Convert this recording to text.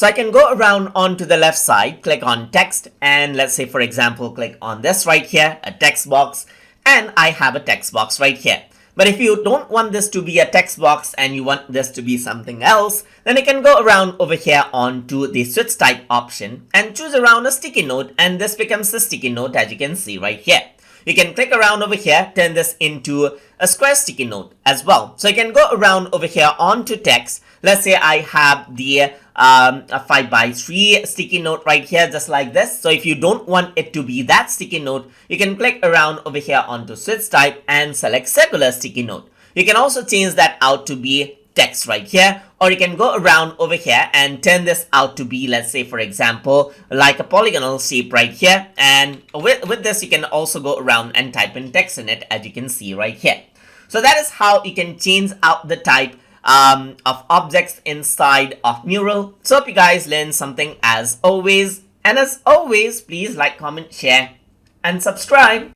So I can go around onto the left side, click on text, and let's say, for example, click on this right here, a text box, and I have a text box right here. But if you don't want this to be a text box and you want this to be something else, then you can go around over here onto the switch type option and choose around a sticky note, and this becomes the sticky note as you can see right here. You can click around over here, turn this into a square sticky note as well. So you can go around over here onto text. Let's say I have the a 5x3 sticky note right here, just like this. So if you don't want it to be that sticky note, you can click around over here onto switch type and select circular sticky note. You can also change that out to be text right here, or you can go around over here and turn this out to be, let's say, for example, like a polygonal shape right here. And with this, you can also go around and type in text in it, as you can see right here. So that is how you can change out the type of objects inside of Mural. So hope you guys learned something as always. And as always, please like, comment, share, and subscribe.